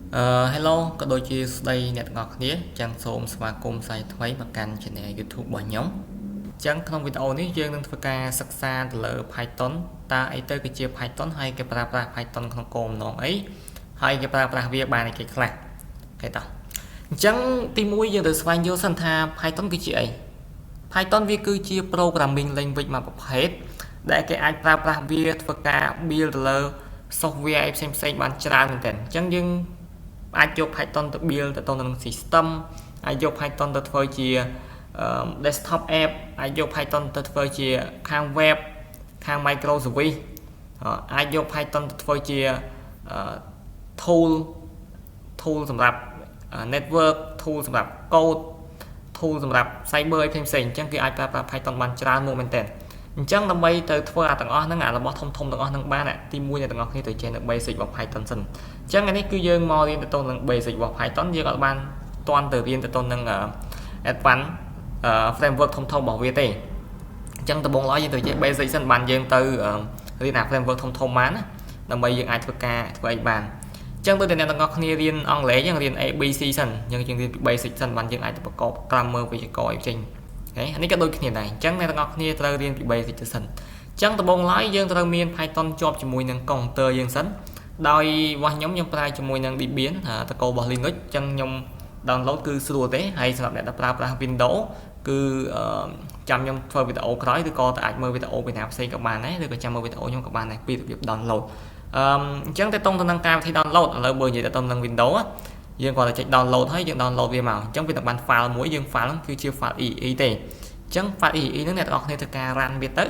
Hello ក៏ដូចជាស្ដីអ្នកទាំងអស់គ្នាចឹងសូមស្វាគមន៍ផ្សាយថ្មីមកកាន់ Channel YouTube របស់ខ្ញុំចឹងក្នុងវីដេអូនេះយើងនឹងធ្វើការសិក្សាទៅលើ Python តើអីទៅគឺជា Python ហើយគេប្រើប្រាស់ Python ក្នុងគោលបំណងអីហើយគេប្រើប្រាស់វាបានអីគេខ្លះគេតោះអញ្ចឹងទី1យើងត្រូវស្វែងយល់សិនថា Python គឺជាអី Python វាគឺជា programming language មួយប្រភេទដែលគេអាចប្រើប្រាស់វាធ្វើការ build ទៅលើ software ផ្សេងៗបានច្រើនមែនទែនអញ្ចឹងយើងអាចយក Python ទៅ build ទៅនឹង system អាចយក Python ទៅធ្វើជា desktop app អាចយក Python ទៅធ្វើជាខាង web ខាង microservice អាចយក Python ទៅធ្វើជា tool សម្រាប់ network tool សម្រាប់ code tool សម្រាប់ cyber ផ្សេងៗអញ្ចឹងគេអាចប្រើប្រាស់ Python បានច្រើនមកមែនទែនអញ្ចឹងដើម្បីទៅធ្វើអាទាំងអស់ហ្នឹងអារបស់ធំទាំងអស់ហ្នឹងបានទី1អ្នកទាំងអស់គ្នាត្រូវចេះនៅ basic របស់ Python សិនអញ្ចឹងអានេះគឺយើងមករៀនទៅនឹង basic របស់ Python យើងអត់បានតន់ទៅរៀនទៅនឹង advanced framework ធំរបស់វាទេអញ្ចឹងដំបូងឡើយយើងត្រូវចេះ basic សិនបានយើងទៅរៀនអា framework ធំបានណាដើម្បីយើងអាចធ្វើការធ្វើអីបានអញ្ចឹងដូចតែអ្នកទាំងអស់គ្នារៀនអង់គ្លេសយើងរៀន ABC សិនយើងរៀនពី basic សិនបានយើងអាចទៅប្រកប grammar វេយ្យាករណ៍អីផ្សេងអានេះក៏ដូចគ្នាដែរអញ្ចឹងអ្នកទាំងអស់គ្នាត្រូវរៀនពី basic ទៅសិនអញ្ចឹងដំបូងឡើយយើងត្រូវមាន Python ជាប់ជាមួយនឹង computer យើងសិនដោយរបស់ខ្ញុំប្រើជាមួយនឹង Debian តកូលរបស់ Linux អញ្ចឹងខ្ញុំ download គឺស្រួលទេហើយសម្រាប់អ្នកដែលប្រើប្រាស់ Windows គឺចាំខ្ញុំធ្វើវីដេអូក្រោយឬក៏តែអាចមើលវីដេអូពីណាផ្សេងក៏បានដែរឬក៏ចាំមើលវីដេអូខ្ញុំក៏បានដែរពីរបៀប download អញ្ចឹងទៅតង់ទៅនឹងការវិធី download ឥឡូវបើនិយាយទៅតង់នឹង Windows យើងគាត់តែចុច download ហើយយើង download វាមកអញ្ចឹងវានឹងបាន file មួយយើង file ហ្នឹងគឺជា file EE ទេអញ្ចឹង file EE ហ្នឹងអ្នកទាំងអស់គ្នាធ្វើការ run វាទៅ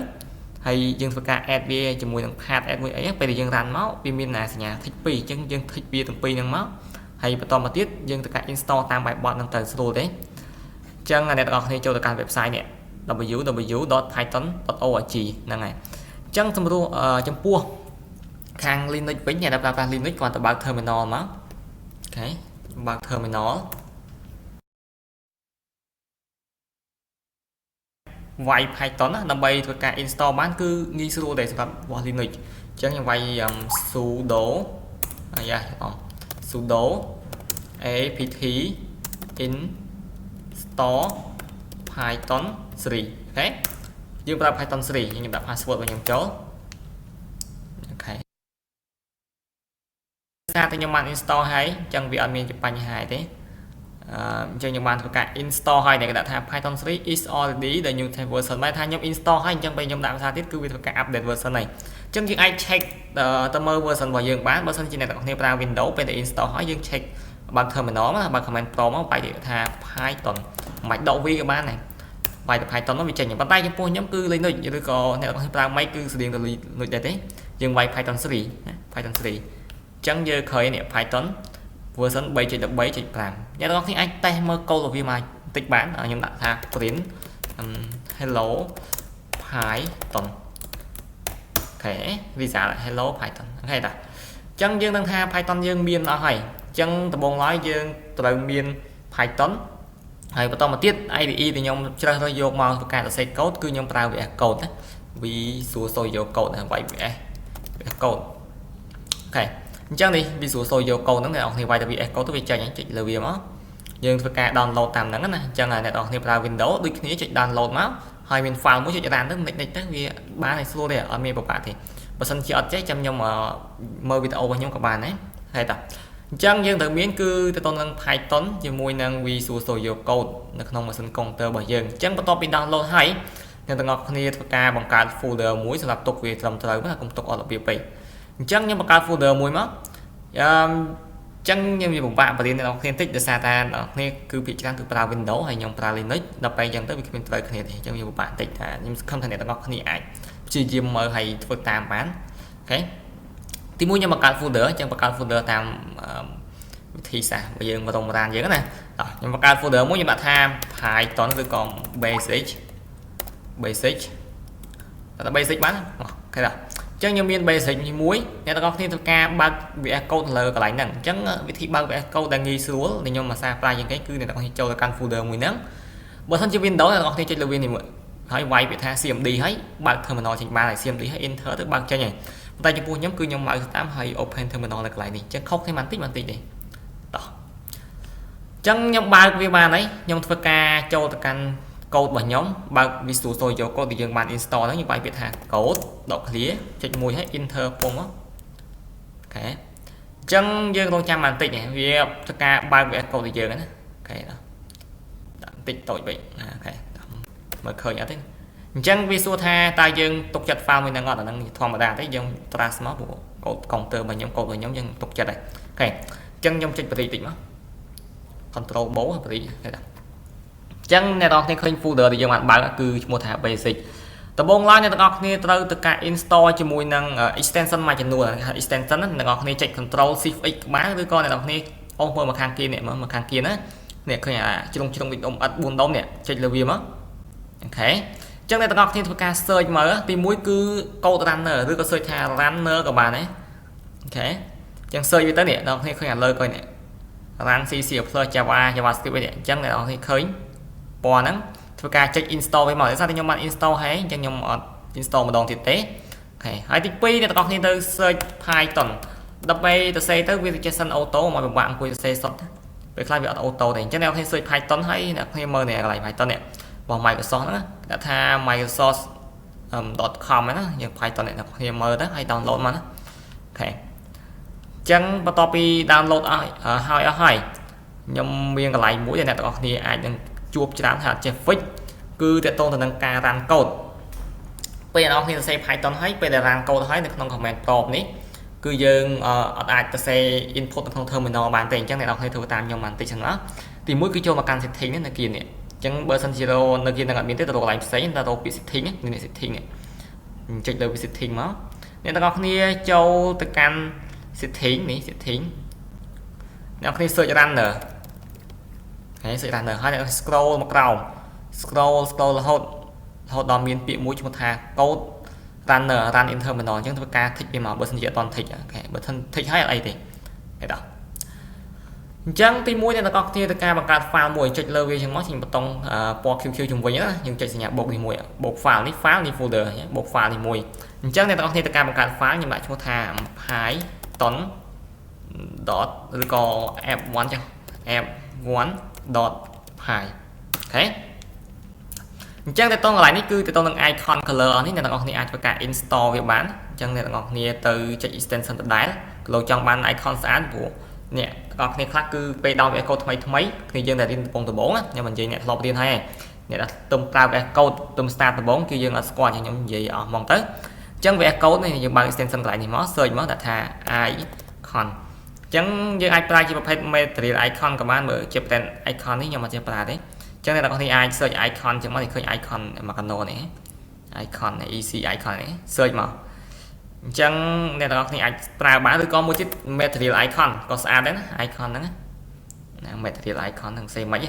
ហើយយើងធ្វើការ add វាជាមួយនឹង path add មួយអីពេលដែលយើង run មកវាមានសញ្ញា tick 2អញ្ចឹងយើង tick វាទាំងពីរហ្នឹងមកហើយបន្តមកទៀតយើងធ្វើការ install តាមបែបបទហ្នឹងទៅស្រួលទេអញ្ចឹងអ្នកទាំងអស់គ្នាចូលទៅកាន់ website នេះ www.python.org ហ្នឹងហើយអញ្ចឹងសម្រួលចំពោះខាង Linux វិញអ្នកដែលប្រើប្រាស់ Linux គាត់ទៅបើក terminal មកអូខេបើក terminal វាយ Python ណាដើម្បីធ្វើការ install បានគឺងាយស្រួលដែរសម្រាប់របស់ Linux អញ្ចឹងខ្ញុំវាយ sudo អាយ៉ាsudo apt install python 3អូខេយើងប្រើ python 3ខ្ញុំដាក់ password របស់ខ្ញុំចូលអូខេសារតែខ្ញុំបាន install ហើយអញ្ចឹងវាអត់មានបញ្ហាទេអញ្ចឹងខ្ញុំបានធ្វើការ install ហើយដែលគេដាក់ថា python 3 is already the new version បែរថាខ្ញុំ install ហើយអញ្ចឹងពេលខ្ញុំដាក់ភាសាទៀតគឺវាធ្វើការ update version ហើយអញ្ចឹងយើងអាច check ទៅមើល version របស់យើងបានបើសិនជាអ្នកទាំងគ្នាប្រើ Windows ពេលដែល install ហើយយើង check បើក terminal មកបើក command prompt មកបែរថា python មិនបាច់ដក v ក៏បានដែរបែរទៅ python មកវាចេញប៉ុន្តែចំពោះខ្ញុំគឺ Linux ឬក៏អ្នកទាំងគ្នាប្រើ Mac គឺស្តៀងទៅ Linux ដែរទេយើងវាយ python 3ណា python 3អញ្ចឹងយើងឃើញនេះ python version 3.13.5 អ្នកទាំងគ្នាអាចតេស្តមើល code របស់វាមកបន្តិចបានខ្ញុំដាក់ថា print hello python អូខេវាសារ hello python អូខេតាអញ្ចឹងយើងដឹងថា python យើងមានអស់ហើយអញ្ចឹងដំបូងឡើយយើងត្រូវមាន python ហើយបន្តមកទៀត IDE ដែលខ្ញុំជ្រើសរើសយកមកធ្វើការសរសេរ code គឺខ្ញុំប្រើ VS Code ណា Visual Studio Code ហ្នឹងវាយ VS Code អូខេអញ្ចឹងនេះ Visual Studio Code ហ្នឹងអ្នកនរគ្នាវាយទៅ VS Code ទៅវាចេញចុចលើវាមកយើងធ្វើការ download តាមហ្នឹងណាអញ្ចឹងអ្នកនរគ្នាប្រើ Windows ដូចគ្នាចុច download មកហើយមាន file មួយចុច run ទៅនិចទៅវាបានឲ្យស្រួលទេអត់មានពិបាកទេបើសិនជាអត់ចេះចាំខ្ញុំមើលវីដេអូរបស់ខ្ញុំក៏បានដែរហើយតាអញ្ចឹងយើងត្រូវមានគឺទៅទៅនឹង Python ជាមួយនឹង Visual Studio Code នៅក្នុងម៉ាស៊ីន computer របស់យើងអញ្ចឹងបន្ទាប់ពី download ហើយអ្នកទាំងអស់គ្នាធ្វើការបង្កើត folder មួយសម្រាប់ទុកវាត្រឹមត្រូវណាកុំទុកអត់របៀបពេកអញ្ចឹងខ្ញុំបង្កើត folder មួយមកអញ្ចឹងខ្ញុំពិបាកបរៀនអ្នកទាំងអស់គ្នាបន្តិចដោយសារតែអ្នកទាំងអស់គ្នាគឺភាគច្រើនគឺប្រើ Windows ហើយខ្ញុំប្រើ Linux ដល់ពេលអញ្ចឹងទៅវាគ្មានត្រូវគ្នាទេអញ្ចឹងខ្ញុំពិបាកបន្តិចថាខ្ញុំសង្ឃឹមថាអ្នកទាំងអស់គ្នាអាចព្យាយាមមើលហើយធ្វើតាមបានអូខេទីមួយខ្ញុំបង្កើត folder អញ្ចឹងបង្កើត folder តាមវិធីសាស្ត្ររបស់យើងមករងរានយើងណាខ្ញុំបង្កើត folder មួយខ្ញុំដាក់ថា Python ឬក៏ basic តែ basic បានអូខេដល់អញ្ចឹងខ្ញុំមាន basic មួយអ្នកទាំងអស់គ្នាធ្វើការបើក VS Code លើកន្លែងហ្នឹងអញ្ចឹងវិធីបើក VS Code ដែលងាយស្រួលដែលខ្ញុំអាសាប្រើជាងគេគឺអ្នកទាំងអស់គ្នាចូលទៅកាន់ folder មួយហ្នឹងបើសិនជា Windows អ្នកទាំងអស់គ្នាចុចលើវានេះមួយហើយវាយពាក្យថា CMD ហើយបើក terminal ចេញបានហើយ CMD ហើយ enter ទៅបើកចេញហើយតែចំពោះខ្ញុំគឺខ្ញុំបើកតាមហើយ open terminal នៅកន្លែងនេះអញ្ចឹងខុសគ្នាបន្តិចទេ ចឹងខ្ញុំបើកវាបានហើយខ្ញុំធ្វើការចូលទៅកាន់ code របស់ខ្ញុំបើក Visual Studio Code ដែលយើងបាន install ហ្នឹងខ្ញុំបាយពាក្យថា code ដក clear ចុចមួយហើយ enter ពុំអូខេចឹងយើងរងចាំបន្តិចវាធ្វើការបើកវា code របស់យើងណាអូខេដាក់បន្តិចតូចពេកអូខេមើលឃើញអត់ទេអញ្ចឹងវាសួរថាតើយើងទុកចិត្ត file មួយហ្នឹងអត់អាហ្នឹងធម្មតាទេយើង trace មកព្រោះ code counter របស់ខ្ញុំ code របស់ខ្ញុំយើងទុកចិត្តហើយអូខេអញ្ចឹងខ្ញុំចុចបរិយតិចមក control បោបរិយគេដាក់អញ្ចឹងអ្នកនរគ្នាឃើញ folder ដែលយើងបានបើកគឺឈ្មោះថា basic ដំបូងឡើយអ្នកនរគ្នាត្រូវទៅការ install ជាមួយនឹង extension មួយចំនួន extension អ្នកនរគ្នាចុច control shift x ក្បាលឬក៏អ្នកនរគ្នាអូសមើលមកខាងគៀននេះមើលមកខាងគៀនណានេះឃើញអាជ្រុងដូចអ៊ំអិត4ដុំនេះចុចលើវាមកអូខេអញ្ចឹងអ្នកនរគ្នាធ្វើការ search មើលទី1គឺ code runner ឬក៏ search ថា runner ក៏បានដែរអូខេអញ្ចឹង search វាទៅនេះអ្នកនរគ្នាឃើញអាលើកុយនេះ run C++ Java JavaScript នេះអញ្ចឹងអ្នកនរគ្នាឃើញពណ៌ហ្នឹងធ្វើការចុច install វាមកដោយសារតែខ្ញុំបាន install ហើយអញ្ចឹងខ្ញុំអត់ install ម្ដងទៀតទេអូខេហើយទី2អ្នកនរគ្នាទៅ search Python ដើម្បីទៅសេទៅវាចេះសិន auto មកពិបាកអង្គុយទៅសេសុទ្ធពេលខ្លះវាអត់ auto ទេអញ្ចឹងអ្នកនរគ្នា search Python ហើយអ្នកគ្នាមើលនេះកន្លែង Python នេះរបស់ Microsoft ហ្នឹងគេថា microsoft.com ហ្នឹងយើង Python អ្នកនរគ្នាមើលទៅហើយ download មកណាអូខេចឹងបន្ទាប់ពី download អស់ហើយខ្ញុំមានកន្លែងមួយដែលអ្នកទាំងអស់គ្នាអាចនឹងជួបច្រើនថាចេះ fix គឺតកតងទៅនឹងការ run code ពេលអ្នកទាំងអស់គ្នាសរសេរ Python ហើយពេលដែល run code ហើយនៅក្នុង command prompt នេះគឺយើងអត់អាចទៅសេ input នៅក្នុង terminal បានទេអញ្ចឹងអ្នកទាំងអស់គ្នាធ្វើតាមខ្ញុំបានតិចចឹងណាទី1គឺចូលមកកាន់ setting នេះនៅគៀននេះអញ្ចឹងបើសិនជានៅគៀននឹងអត់មានទេទៅរកកន្លែងផ្សេងទៅរកពី setting នេះ setting នេះចុចលើពី setting មកអ្នកទាំងអស់គ្នាចូលទៅកាន់ setting នេះ setting អ្នកគ្នា search runner ហើយ search runner ហើយអ្នក scroll មកក្រោម scroll រហូតដល់មានពាក្យមួយឈ្មោះថា code runner run in terminal អញ្ចឹងធ្វើការ tick វាមកបើសិនជាអត់ទាន់ tick អូខេបើ tick ហើយអត់អីទេហេតុដល់អញ្ចឹងទី1អ្នកទាំងអស់គ្នាទៅការបង្កើត file មួយចុចលើវាចឹងមកខ្ញុំបតង់ពណ៌ QQ ជុំវិញណាយើងចុចសញ្ញាបូកនេះមួយបូក file នេះ folder បូក file នេះមួយអញ្ចឹងអ្នកទាំងអស់គ្នាទៅការបង្កើត file ខ្ញុំដាក់ឈ្មោះថា python dot ឬក៏ app1 ចឹង app1.py អូខេអញ្ចឹងទៅតងកន្លែងនេះគឺទៅតងនឹង icon color នេះអ្នកទាំងអស់គ្នាអាចធ្វើការ install វាបានអញ្ចឹងអ្នកទាំងអស់គ្នាទៅចុច extension ដដែលលោកចង់បាន icon ស្អាតព្រោះអ្នកទាំងអស់គ្នាខ្លះគឺពេល download code ថ្មីគ្នាយើងតែរៀនដំបូងខ្ញុំមិននិយាយអ្នកធ្លាប់រៀនហើយអ្នកដែលទំប្រើ code ទំ start ដំបូងគឺយើងអត់ស្គាល់អញ្ចឹងខ្ញុំនិយាយអស់ហ្មងទៅអញ្ចឹងវា code នេះយើងបើក extension កន្លែងនេះមក search មកដាក់ថា icon អញ្ចឹងយើងអាចប្រើជាប្រភេទ material icon ក៏បានមើលជា pattern icon នេះខ្ញុំអត់ចេះប្រើទេអញ្ចឹងអ្នកទាំងអស់គ្នាអាច search icon ចឹងមកឃើញ icon មកកណូនេះ icon EC icon នេះ search មកអញ្ចឹងអ្នកទាំងអស់គ្នាអាចប្រើបានឬក៏មួយទៀត material icon ក៏ស្អាតដែរណា icon ហ្នឹងណា material icon ហ្នឹងសេមិនទេ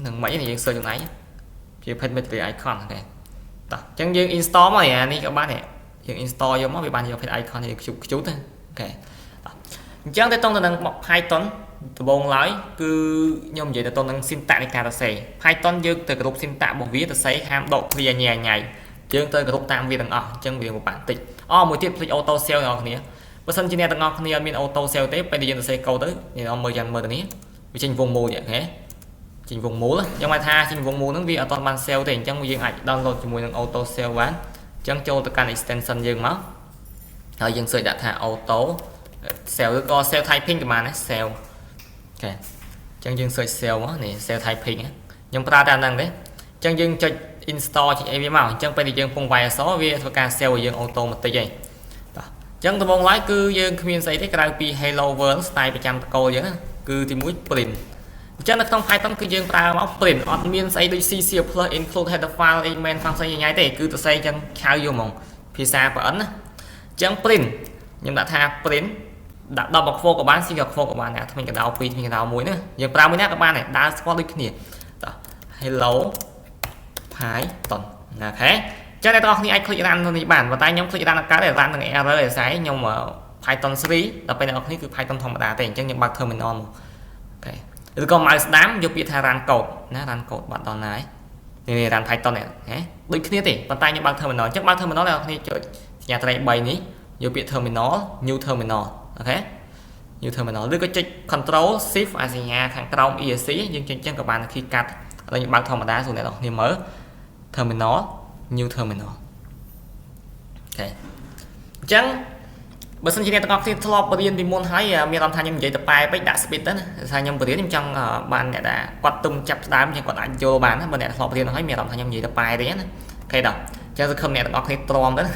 នឹងមិនទេយើង search ខ្លួនឯងជាប្រភេទ material icon អូខេតោះអញ្ចឹងយើង install មកនេះក៏បានដែរយើង install យកមកវាបានជាប្រភេទ icon នេះខ្ជូតទៅអូខេអញ្ចឹងទៅតទៅនឹង Python ដំបូងឡើយគឺខ្ញុំនិយាយទៅនឹង syntax នៃការសរសេរ Python យើងទៅគ្រប់ syntax របស់វាសរសេរហាមដក clear ញ៉ៃយើងទៅគ្រប់តាមវាទាំងអស់អញ្ចឹងវាពិបាកតិចមួយទៀតភ្លេច auto save អ្នកនរគ្នាបើសិនជាអ្នកទាំងអស់គ្នាអត់មាន auto save ទេពេលដែលយើងសរសេរ code ទៅយើងមើលយ៉ាងមើលទៅនេះវាចេញវងមូលអូខេចេញវងមូលខ្ញុំហៅថាចេញវងមូលហ្នឹងវាអត់ទាន់បាន save ទេអញ្ចឹងយើងអាច download ជាមួយនឹង auto save បានអញ្ចឹងចូលទៅកាន់ extension យើងមកហើយយើង search ដាក់ថា auto save ឬក៏ save typing ក៏បានដែរ save អូខេអញ្ចឹងយើង search save មកនេះ save typing ខ្ញុំប្រើតែហ្នឹងទេអញ្ចឹងយើងចុច install ចុចអីវាមកអញ្ចឹងពេលដែលយើងពងវាយអក្សរវាធ្វើការ save ឲ្យយើង automatic ឯងតោះអញ្ចឹងដំបូងឡើយគឺយើងគ្មានស្អីទេក្រៅពី hello world style ប្រចាំតកូលយើងគឺទី1 print អញ្ចឹងនៅក្នុង Python គឺយើងប្រើមក print អត់មានស្អីដូច C++ include header file main function ញ៉ៃទេគឺទៅស្អីអញ្ចឹងខៅយកហ្មងភាសា PN ណាអញ្ចឹង print ខ្ញុំដាក់ថា print ដាក់10 quote ក៏បាន single quote ក៏បានណាថ្មីកណ្ដោ2ថ្មីកណ្ដោ1ណាយើងប្រើមួយណាក៏បានដែរដើរស្គាល់ដូចគ្នាតោះ hello Python អូខេចឹងអ្នកទាំងអស់គ្នាអាច click run នេះបានប៉ុន្តែខ្ញុំ click run កើតតែ run នឹង error ឯស្អីខ្ញុំ Python 3ដល់ពេលអ្នកទាំងអស់គ្នាគឺ Python ធម្មតាទេអញ្ចឹងខ្ញុំបើក terminal មកអូខេឬក៏ mouse ស្ដាំយកពាក្យថា run code ណា run code បាត់ដល់ណាហើយនេះ run Python នេះដូចគ្នាទេប៉ុន្តែខ្ញុំបើក terminal អញ្ចឹងបើក terminal អ្នកទាំងអស់គ្នាចុចសញ្ញាត្រី3នេះយកពាក្យ terminal new terminal អូខេ new terminal ឬក៏ចុច control shift អាសញ្ញាខាងក្រោម ESC យើងចុចចឹងក៏បានคีย์កាត់ហើយយើងបើកធម្មតាសូមអ្នកនរគ្នាមើល terminal new terminal អូខេអញ្ចឹងបើសិនជាអ្នកទាំងអស់គ្នាធ្លាប់រៀនពីមុនហើយមានអារម្មណ៍ថាខ្ញុំនិយាយទៅប៉ែពេកដាក់ speed ទៅណាថាខ្ញុំបរៀនខ្ញុំចង់បានអ្នកដែលគាត់ទុំចាប់ស្ដើមចឹងគាត់អាចយល់បានណាបើអ្នកធ្លាប់រៀនហើយមានអារម្មណ៍ថាខ្ញុំនិយាយទៅប៉ែទេណាអូខេដល់អញ្ចឹងសង្ឃឹមអ្នកទាំងអស់គ្នាទ្រាំទៅណាអូ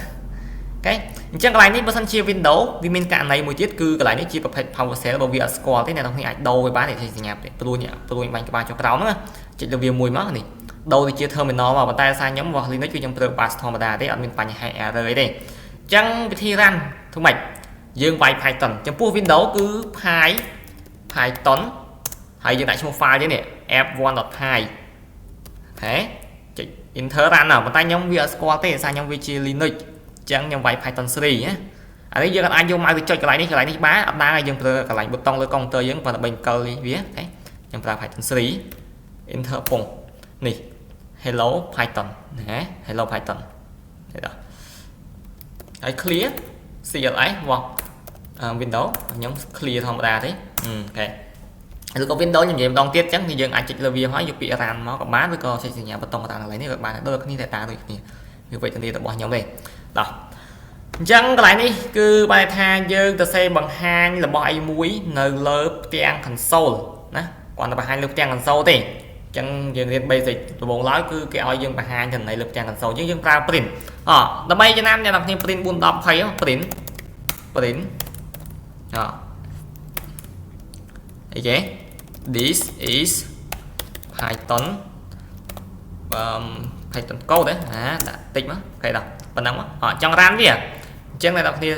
ខេអញ្ចឹងកន្លែងនេះបើសិនជា Windows វាមានករណីមួយទៀតគឺកន្លែងនេះជាប្រភេទ PowerShell បើវាអត់ស្គាល់ទេអ្នកទាំងគ្នាអាចដូរវាបានតែសញ្ញាព្រួយបាញ់ក្បាលចុះក្រោមហ្នឹងចុចលើវាមួយមកនេះដូរទៅជា terminal មកប៉ុន្តែសារខ្ញុំរបស់ Linux គឺខ្ញុំប្រើ bash ធម្មតាទេអត់មានបញ្ហា error អីទេអញ្ចឹងវិធី run ធ្វើម៉េចយើងវាយ Python ចំពោះ Windows គឺ Python ហើយយើងដាក់ឈ្មោះ file ទេនេះ app1.py ហេចុច enter run ប៉ុន្តែខ្ញុំវាអត់ស្គាល់ទេសារខ្ញុំវាជា Linux អញ្ចឹងខ្ញុំវាយ Python 3ណាអានេះយើងអាចយកមកទៅចុចកន្លែងនេះបានអត់ដែរយើងប្រើកន្លែងប៊ូតុងលើកុំព្យូទ័រយើងបើដើម្បីអង្គុយវាអូខេខ្ញុំប្រើ Python 3 enter ពងនេះ hello Python ណា hello Python នេះដល់ហើយ clear CLS របស់ Windows ខ្ញុំ clear ធម្មតាទេអូខេឬក៏ Windows ខ្ញុំនិយាយម្ដងទៀតអញ្ចឹងយើងអាចចុចលើវាហើយយកពាក្យ run មកក៏បានឬក៏ចុចសញ្ញាប៊ូតុងតាមកន្លែងនេះក៏បានដូចគ្នាតែតាដូចគ្នាវាវេទនារបស់ខ្ញុំទេដល់អញ្ចឹងកន្លែងនេះគឺបែរថាយើងទៅសេបង្ហាញរបស់អីមួយនៅលើផ្ទាំង console ណាគាត់ទៅបង្ហាញលើផ្ទាំង console ទេអញ្ចឹងយើងរៀន basic ដំបូងឡើយគឺគេឲ្យយើងបង្ហាញទៅនៅលើផ្ទាំង console យើងប្រើ print ដើម្បីចំណាំអ្នកនរគ្នា print 410 20 print អីគេ this is Python Python code ដាក់តិចមកអូខេដល់ប៉ុណ្ណឹងមកចង់ run វាអញ្ចឹងអ្នកនរគ្នា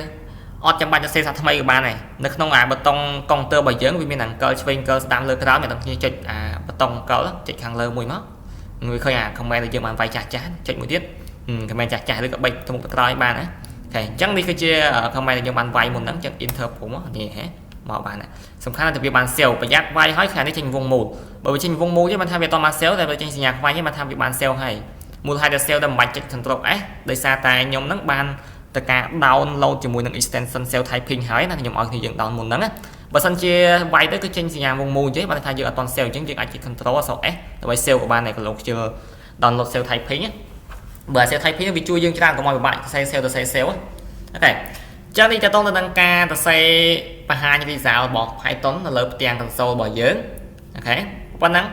អត់ចាំបាច់ទៅសេសាថ្មីក៏បានដែរនៅក្នុងអាប៊ូតុងកុំព្យូទ័ររបស់យើងវាមានអង្គឆ្វេងស្ដាំលើក្រោមអ្នកនរគ្នាចុចអាប៊ូតុងចុចខាងលើមួយមកមើលឃើញអា comment ដែលយើងបានវាយចាស់ចុចមួយទៀត comment ចាស់ឬក៏បិចទៅមុខទៅក្រោយបានណាអូខេអញ្ចឹងនេះគឺជា comment ដែលយើងបានវាយមុនហ្នឹងអញ្ចឹង enter ព្រមនេះហ៎មកបានសំខាន់តែវាបាន sell ប្រយ័ត្នវាយហើយខាងនេះចេញវងមូលបើវាចេញវងមូលទេបានថាវាអត់បាន sell តែវាចេញសញ្ញាខ្វាញ់ទេបានថាវាបាន sell ហើយមូលហេតុដែល sell តែមិនបាច់ចុច control S ដោយសារតែខ្ញុំហ្នឹងបានទៅការ download ជាមួយនឹង extension cell typing ហើយណាខ្ញុំឲ្យគ្នាយើង down មុនហ្នឹងណាបើសិនជាវាយទៅគឺចេញសញ្ញាវងមូលទេបានថាយើងអត់បាន sell អញ្ចឹងយើងអាចចុច control អក្សរ S ដើម្បី sell ក៏បានដែរក៏លោកជឿ download cell typing បើ cell typing វាជួយយើងច្រើនកុំឲ្យពិបាកសរសេរ cell ទៅ cell អូខេចឹងនេះតើតទៅនឹងការសរសេរបង្ហាញ result របស់ Python នៅលើផ្ទាំង console របស់យើងអូខេប៉ុណ្ណឹង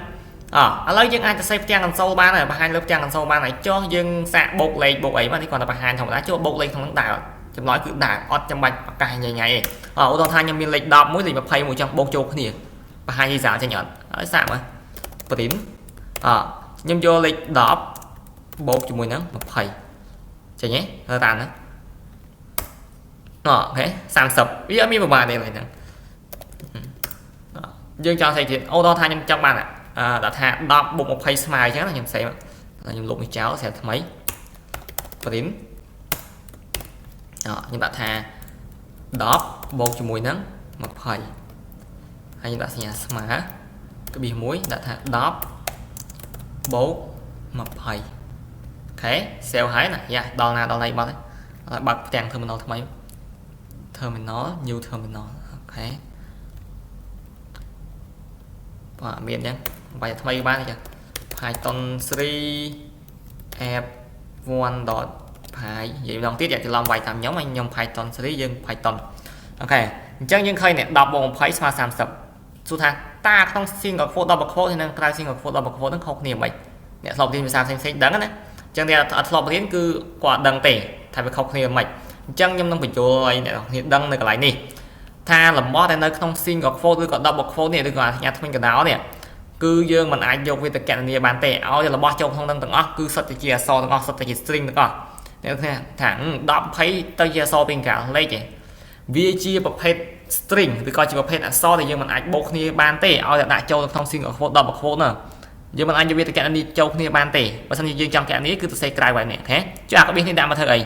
ឥឡូវយើងអាចសរសេរផ្ទាំង console បានហើយបង្ហាញលើផ្ទាំង console បានហើយចុះយើងសាកបូកលេខបូកអីមកនេះគាត់តែបង្ហាញធម្មតាចុះបូកលេខក្នុងហ្នឹងដើរចម្លើយគឺដើរអត់ចាំបាច់ប្រកាសញ៉ៃទេឧទាហរណ៍ថាខ្ញុំមានលេខ10មួយលេខ20មួយចង់បូកចូលគ្នាបង្ហាញ result ចេញអត់ហើយសាកមើល print ខ្ញុំយកលេខ10បូកជាមួយនឹង20ចេញទេមើលតាមណាអូខេ30វាអត់មានប្រមាណទេហ្នឹងយើងចង់សេទៀតអូដល់ថាខ្ញុំចង់បានដាក់ថា10បូក20ស្មើអញ្ចឹងខ្ញុំសេខ្ញុំលុបនេះចោលស្រាប់ថ្មី print ខ្ញុំដាក់ថា10បូកជាមួយនឹង20ហើយខ្ញុំដាក់សញ្ញាស្មើក្បៀស1ដាក់ថា10បូក20អូខេ sell ហើយណាយ៉ាដល់ណាដល់ណៃបាត់ហើយបើកផ្ទាំង terminal ថ្មី terminal new terminal អូខេបាទមានអញ្ចឹងបាយថ្មីបានអញ្ចឹង Python 3 app1.py និយាយម្ដងទៀតយកច្រឡំវាយតាមខ្ញុំ Python 3យើង Python អូខេអញ្ចឹងយើងឃើញនេះ10បូក20ស្មើ30សួរថាតាក្នុង single quote double quote ហើយនឹងក្រៅ single quote double quote ហ្នឹងខុសគ្នាមិនអ្នកធ្លាប់រៀនភាសាផ្សេងៗដឹងណាអញ្ចឹងអ្នកអត់ធ្លាប់រៀនគឺគាត់ដឹងទេថាវាខុសគ្នាមិនអញ្ចឹងខ្ញុំនឹងបញ្ចូលឲ្យអ្នកនរគ្នាដឹងនៅកន្លែងនេះថាលំអតែនៅក្នុង single quote ឬក៏ double quote នេះឬក៏អាសញ្ញាថ្មីកណ្ដោនេះគឺយើងមិនអាចយកវាទៅកណនាបានទេឲ្យរបស់ចូលក្នុងនឹងទាំងអស់គឺសុទ្ធតែជាអក្សរទាំងអស់សុទ្ធតែជា string ទាំងអស់អ្នកថា10 20ទៅជាអក្សរពេញកាលលេខឯងវាជាប្រភេទ string ឬក៏ជាប្រភេទអក្សរដែលយើងមិនអាចបូកគ្នាបានទេឲ្យតែដាក់ចូលក្នុង single quote double quote ណាយើងមិនអាចយកវាទៅកណនាចូលគ្នាបានទេបើមិនជាយើងចង់កណនាគឺទៅសេក្រៅបែបនេះអូខេចុះអាក្បៀសនេះដាក់មកធ្វើអី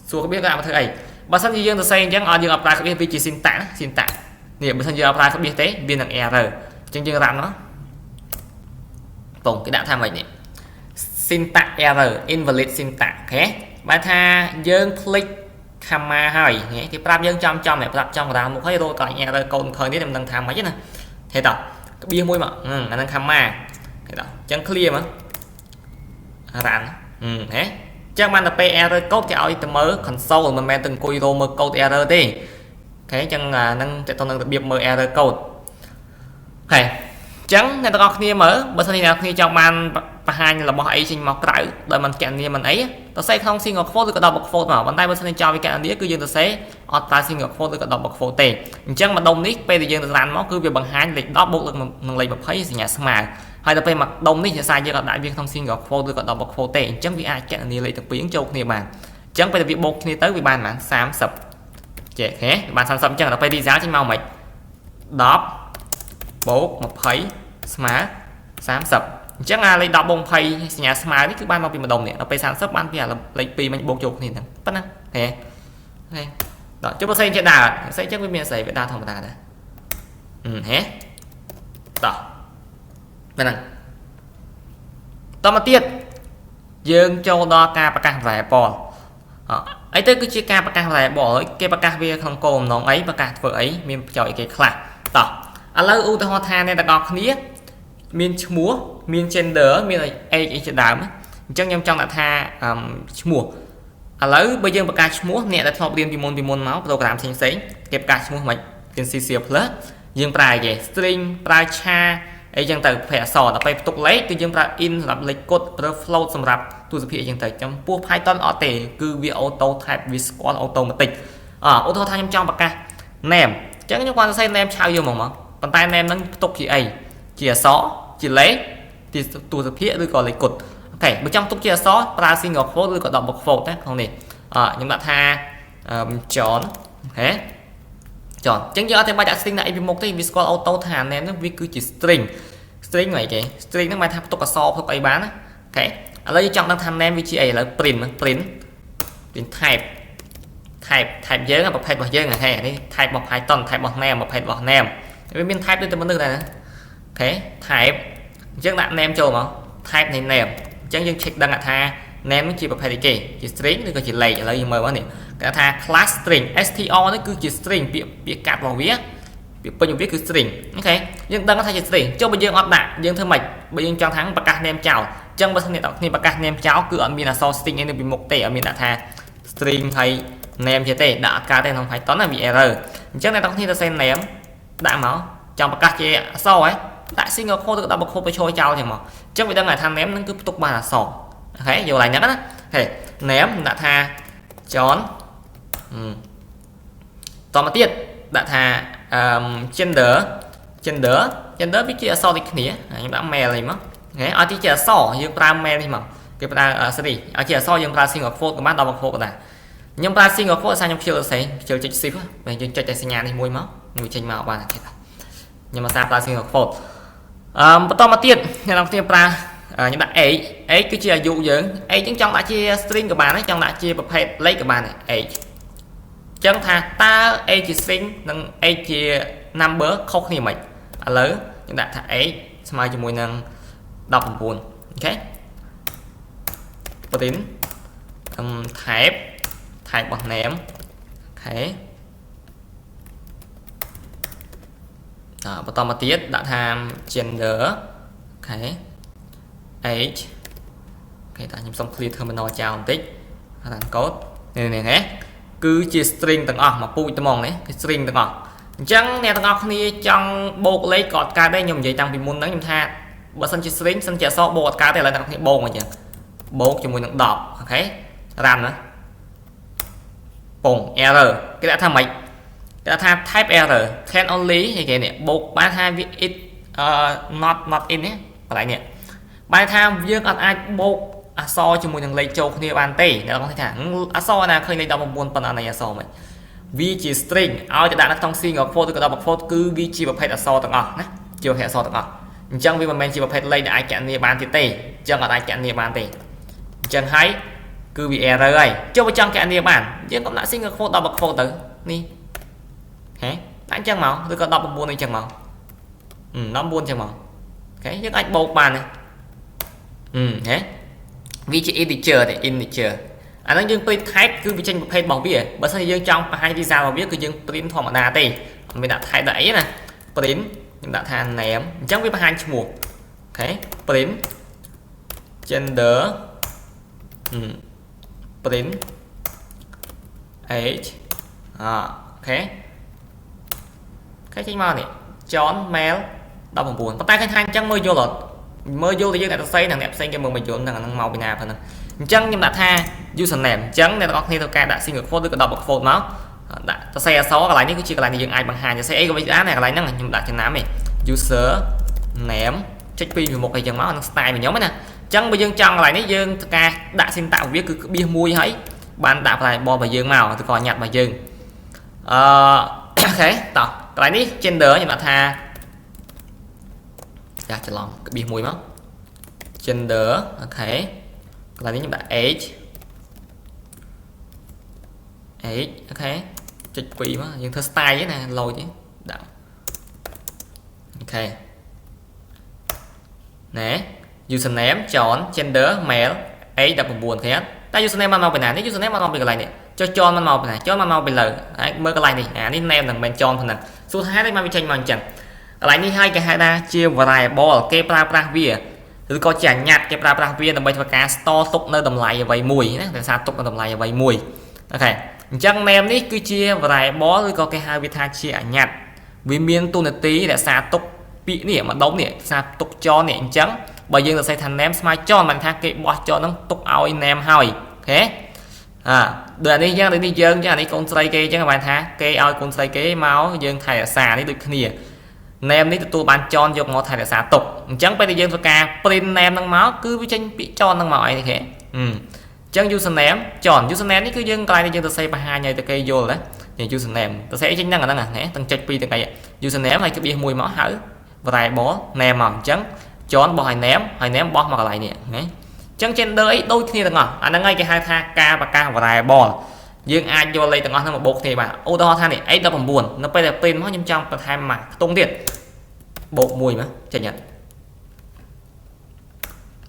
សួរក្បៀសដាក់មកធ្វើអីបើមិនជាយើងទៅសេអញ្ចឹងឲ្យយើងអត់ប្រើក្បៀសវាជា syntax នេះបើមិនយើងអត់ប្រើក្បៀសទេវានឹង error អញ្ចឹងយើងរ៉ាំណាពងគេដាក់ថាម៉េចនេះ syntax error invalid syntax អូខេបើថាយើងភ្លេច comma ហើយគេប្រាប់យើងចំnàyប្រាប់ចំកណ្ដាលមុខហើយរកកន្លែង error code ឃើញនេះមិនដឹងថាម៉េចទេណាហេតក្បៀសមួយមកអាហ្នឹង comma ហេតអញ្ចឹង clear មក run ហេចឹងបានតែពេល error code គេឲ្យទៅមើល console មិនមែនទៅអង្គុយរកមើល code error ទេអូខេចឹងហ្នឹងទៅនឹងរបៀបមើល error code អូខេចឹងអ្នកទាំងអស់គ្នាមើលបើសិនជាអ្នកគ្នាចង់បានបង្ហាញរបស់អីចេញមកក្រៅដោយមិនគណនាមិនអីទៅសេក្នុង single quote ឬក៏ double quote មកប៉ុន្តែបើសិនជាចោលវិកណនាគឺយើងទៅសេអត់ប្រើ single quote ឬក៏ double quote ទេអញ្ចឹងម្ដុំនេះពេលដែលយើងទៅរ៉ាន់មកគឺវាបង្ហាញលេខ10បូកនឹងលេខ20សញ្ញាស្មើហើយដល់ពេលម្ដុំនេះភាសាយើងអត់ដាក់វាក្នុង single quote ឬក៏ double quote ទេអញ្ចឹងវាអាចគណនាលេខទាំងពីរចូលគ្នាបានអញ្ចឹងពេលដែលវាបូកគ្នាទៅវាបានប៉ុន្មាន30ចេះហេបាន30អញ្ចឹងដល់ពេល result ចេញមកមិន10បូក20ស្មើ30អញ្ចឹងអាលេខ10បូក20សញ្ញាស្មើនេះគឺបានមកពីម្ដុំនេះដល់ពេល30បានពីអាលេខ2មិញបូកចូលគ្នាហ្នឹងប៉ុណ្ណាហេដល់ចុះបើសេជាដើរសេអញ្ចឹងវាមានស្អីវាដើរធម្មតាដែរហេដល់ប៉ុណ្ណឹងតមកទៀតយើងចូលដល់ការប្រកាស variable អីទៅគឺជាការប្រកាស variable ហើយគេប្រកាសវាក្នុងគោលបំណងអីប្រកាសធ្វើអីមានប្រយោជន៍អីគេខ្លះតោះឥឡូវឧទាហរណ៍ថាអ្នកទាំងអស់គ្នាមានឈ្មោះមាន gender មាន age អីជាដើមអញ្ចឹងខ្ញុំចង់ដាក់ថាឈ្មោះឥឡូវបើយើងប្រកាសឈ្មោះអ្នកដែលធ្លាប់រៀនពីមុនមក program ផ្សេងគេប្រកាសឈ្មោះមិនគេ C++ យើងប្រើអីគេ string ប្រើ char អីចឹងទៅប្រភេទអក្សរដល់ពេលផ្ទុកលេខគឺយើងប្រើ int សម្រាប់លេខគត់ឬ float សម្រាប់ទូរស័ព្ទអីចឹងទៅចំពោះ Python អត់ទេគឺវា auto type វាស្គាល់ automatic ឧទាហរណ៍ថាខ្ញុំចង់ប្រកាស name អញ្ចឹងខ្ញុំគាត់សរសេរ name ឆៅយកមកប៉ុន្តែ name ហ្នឹងផ្ទុកជាអីជាអក្សរជាលេខជាទូរស័ព្ទឬក៏លេខគត់អូខេបើចង់ផ្ទុកជាអក្សរប្រើ single quote ឬក៏ double quote ណាក្នុងនេះខ្ញុំដាក់ថា John ហេJohn អញ្ចឹងយើងអត់ទេបាច់ដាក់ string ដាក់អីពីមុខទេវាស្គាល់ auto ថា name ហ្នឹងវាគឺជា string ហ្នឹងគេ string ហ្នឹងหมายថាផ្ទុកអក្សរផ្ទុកអីបានណាអូខេឥឡូវយើងចង់ដឹងថា name វាជាអីឥឡូវ print type យើងប្រភេទរបស់យើងហេនេះ type របស់ Python type របស់ name ប្រភេទរបស់ name វាមាន type ដូចតែមនុស្សដែរណាអូខេ type អញ្ចឹងដាក់ name ចូលមក type នៃ name អញ្ចឹងយើង check ដឹងថា name នេះជាប្រភេទអីគេជា string ឬក៏ជាលេខឥឡូវយើងមើលមកនេះគេថា class string str នេះគឺជា string ពាក្យកាត់របស់វាពាក្យពេញរបស់វាគឺ string អូខេយើងដឹងថាជា string ចុះបើយើងអត់ដាក់យើងធ្វើម៉េចបើយើងចង់ថាប្រកាស name ចោលអញ្ចឹងបើសិនអ្នកទាំងគ្នាប្រកាស name ចោលគឺអត់មានអក្សរ string ឯនៅពីមុខទេអត់មានដាក់ថា string ហើយ name ជាទេដាក់អត់កើតទេក្នុង Python ណាវា error អញ្ចឹងអ្នកទាំងគ្នាទៅសេ name ដាក់មកចង់ប្រកាសជាអក្សរហ៎ដាក់ single quote ឬក៏ double quote ទៅចូលចោលចឹងមកអញ្ចឹងវាដឹងថា name ហ្នឹងគឺផ្ទុកបានអក្សរអូខេយកឡើងហ្នឹងណាហេ name ដាក់ថា John តមកទៀតដាក់ថាgender វាជាអក្សរដូចគ្នាខ្ញុំដាក់ male អីមកហេឲ្យទីជាអក្សរយើងប្រើ male នេះមកគេប្រើ sorry ឲ្យជាអក្សរយើងប្រើ single quote ក៏បាន double quote ក៏ដែរខ្ញុំប្រើ single quote សារខ្ញុំខ្ជិលស្អីខ្ជិលចុច shift ពេលយើងចុចតែសញ្ញានេះមួយមកវាចេញមកបានទេខ្ញុំមកសារប្រើ single quote បន្តមកទៀតអ្នកនរគ្នាប្រើខ្ញុំដាក់ age គឺជាអាយុយើង age យើងចង់ដាក់ជា string ក៏បានដែរចង់ដាក់ជាប្រភេទលេខក៏បានដែរ age អញ្ចឹងថាតើ age ជា string និង age ជា number ខុសគ្នាមិនឥឡូវខ្ញុំដាក់ថា age ស្មើជាមួយនឹង19អូខេ print type របស់ name អូខេបន្តមកទៀតដាក់ថា gender អូខេ age អូខេតើខ្ញុំសុំ clear terminal ចោលបន្តិចរ៉ាន់កូដនេះហ៎គឺជា string ទាំងអស់មកពូជត្មងនេះគឺ string ទាំងអស់អញ្ចឹងអ្នកទាំងអស់គ្នាចង់បូកលេខក៏អត់កើតដែរខ្ញុំនិយាយតាំងពីមុនហ្នឹងខ្ញុំថាបើសិនជា string សិនជាអក្សរបូកអត់កើតទេឥឡូវអ្នកទាំងអស់គ្នាបូកអញ្ចឹងបូកជាមួយនឹង10អូខេរ៉ាន់ណាពង error គេដាក់ថាម៉េចគេថា type error can only ឯគេនេះបូកបានថាវា it not in នេះកន្លែងនេះបានថាយើងអត់អាចបូកអក្សរជាមួយនឹងលេខចូលគ្នាបានទេអ្នកនរថាអក្សរណាឃើញលេខ19ប៉ុណ្ណានៃអក្សរមិនវាជា string ឲ្យទៅដាក់នៅក្នុង single quote ឬក៏ double quote គឺវាជាប្រភេទអក្សរទាំងអស់ណាជាប្រភេទអក្សរទាំងអស់អញ្ចឹងវាមិនមែនជាប្រភេទលេខដែលអាចកណនាបានទៀតទេអញ្ចឹងអត់អាចកណនាបានទេអញ្ចឹងហើយគឺវា error ហើយចុះបើចង់កណនាបានយើងក៏ដាក់ single quote double quote ទៅនេះហេដាក់អញ្ចឹងមកឬក៏19អញ្ចឹងមក19អញ្ចឹងមកអូខេយើងអាចបូកបានណាហេវាជា integer ទេ integer anh nói dương print type cứ bị tranh một page bảo bìa bởi sao dương trong hai visa bảo biết cứ dương print thọ mà đa tì mình đã thay đẩy nè print mình đã than ném chẳng với hai mùa ok print gender print age ok cái chính màu này chọn mail đọc một buồn bắt tay cái hai chẳng mới vô thì dương đã xây thằng đẹp xây cái mình chọn thằng màu bên nào phần chẳng nhưng đã tha username chẳng nên có khi tôi đã xin được phone được đọc một phone máu đã xe 6 cái này cái chỉ cái này dừng ai bằng hai sẽ cái giá này cái này nhưng đã trên nám này user ném check pin một cái dòng máu style mình nhóm nè chẳng bây giờ trong lại đấy dương ca đã xin tạo viết cứ bia mùi ấy bạn đạp lại bò và dương màu tôi còn nhặt mà dương thế tạo cái này trên đỡ nhưng mà tha ra cho lòng cái bia mùi máu trên đỡ ok là những bạn age ok check pin mà nhưng thơ style thế này lôi chứ đạo ok nè username chọn gender male ấy đập một buồn thế ta username màu bên này nếu username màu bên này này choมันmàu bên này choมันmàu bên lời mới cái này này nên name thằng bên chọn phần này số 2 đấy mà bị tranh màn chẳng lại như hai cái hai đa chia variable cái pra víaคือก็จะยัดcái pra vía là bây giờ cá store tục nơi đầm lại vậy mùi nhé tại sao tục nơi đầm lại vậy mùi ok chẳng name ní cứ chia variable rồi có cái hai vị tha chia nhặt vì miền tu nét tí để xa tục bị nè mà đóng nè xa tục cho nè trắng bây giờ là xây thành ném smile cho mình thang cái bỏ cho nó tục ao ném hỏi thế đời đi dân đi dân chứ này con xây kia chứ các bạn tha cây ao con xây cái máu dân thầy xà đi được nè ném đi tụi bạn cho vô một thầy xà tục trắng bây giờ ca print ném năng máu cứ với tranh bị cho năng mọi thế chân username chọn username cứ dân cái đi dân xây ba hai ngày từ cây vô đấy thì username tôi sẽ chính năng ở năng này tăng check pi từ cái username này cái bia mùi máu hở và tài bó ném mỏng trắng chọn bỏ hai ném bó mà lại nè đấy chân trên đấy đôi khi là ngỏ anh ngay cái hai tha k và k và tài bò dương ai vô lấy từng ngọn một bộ thì bà ô tô tha này ấy đâu còn buồn nó bây giờ tên nó nhưng trong thay mà tung tiền bộ mùi mà chạy nhận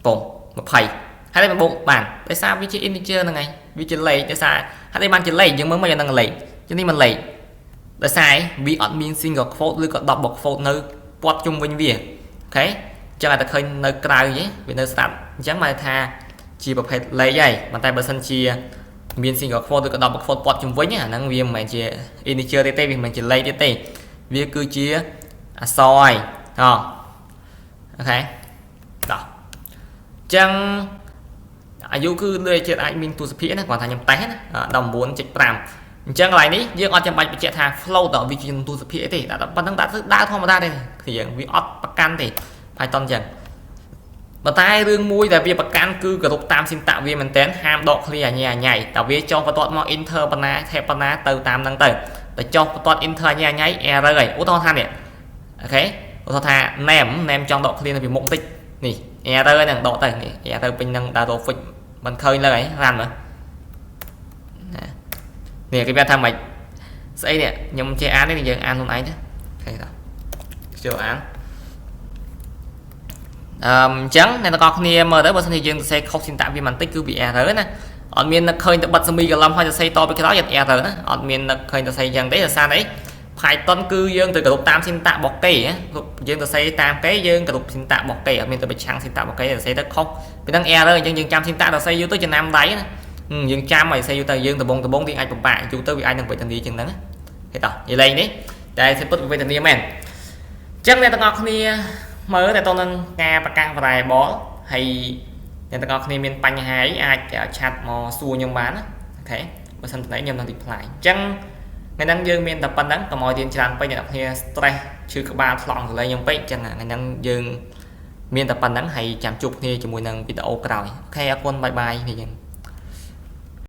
bộ một thầy hay là bộ bản tại sao vị trí integer là ngày vị trí lấy tại sao hay đây bạn chỉ lấy nhưng mới đang lấy cho nên mình lấy tại sao vì admin single quote lưu còn đọc bậc quote nơi bot chung với việc ok cho là ta khơi nơi cài nhé vì nơi start chẳng mà tha chỉ bậc lấy vậy bàn tay bờ sân chia miền single quote lưu còn đọc bậc quote bot chung với nhá năng viên mà chỉ integer tt vì mình chỉ lấy tt việc cứ chia soi ok đó chẳngอายุ cứ lười chết admin tu phía này còn thành nhầm té đồng 4 chích pram chẳng lại ní dương ở trong bài bị chạy thà flow ở vị trí tu phía thì đã đã thông ra đây thì vì ớt bắc can thì Python chẳng mà tai rương mui là vì bắc can cứ cả tục tam xin tạo vì mình tén ham độ clear nhà nhảy tạo vì cho và toàn mọi inter pana theo pana từ tam năng từ để cho toàn inter nhà nháy error rồi ô tô than này ok ô tô tha ném trong độ clear là vì mộng tích nè error này độ từ error pin năng đa độ phịch mình khơi lời ran mà nè cái bên tham mày xây nè nhung che án đấy bây giờ ăn luôn ấy chứ chưa án trắng này nó có kia mờ tới bữa thì dương sẽ không xin tạm vì mình tích cứ bị error nè ở miền khơi nó bật smi gần hay là xây to với cái đó giật error đó ở miền khơi nó xây dần đấy là sao đấy Python cư dương từ lục tam xin tạm bọc cây á dương từ xây tam cái dương từ lục xin tạm bọc cây ở miền từ bị trắng xin tạm bọc cây là xây đất không vì đang error nhưng trăm xin tạm là xây dưới tới trên nam đáy dương trăm mày xây từ dương từ bốn tiếng anh của bạn chú tới vì ai đang bị thành đi chừng đó thế tao vậy đây đấy đây sẽ bật về thành đi men chắc nên tao ngọc kia mới là tôi nên ca và căng vài bó hay nên tao ngọc kia miền panh hái ai chặt mò xua nhung bán thế và sân nãy nhầm đang tìm lại chăng ngày năng dương miền tập ban đắng còn mọi tiền tràn bây giờ kia stress chưa các bạn lọn lấy nhung chẳng hạn ngày năng dương miền tập ban đắng hay chạm chụp kia cho mùi năng video rồi ok quân bye bye thì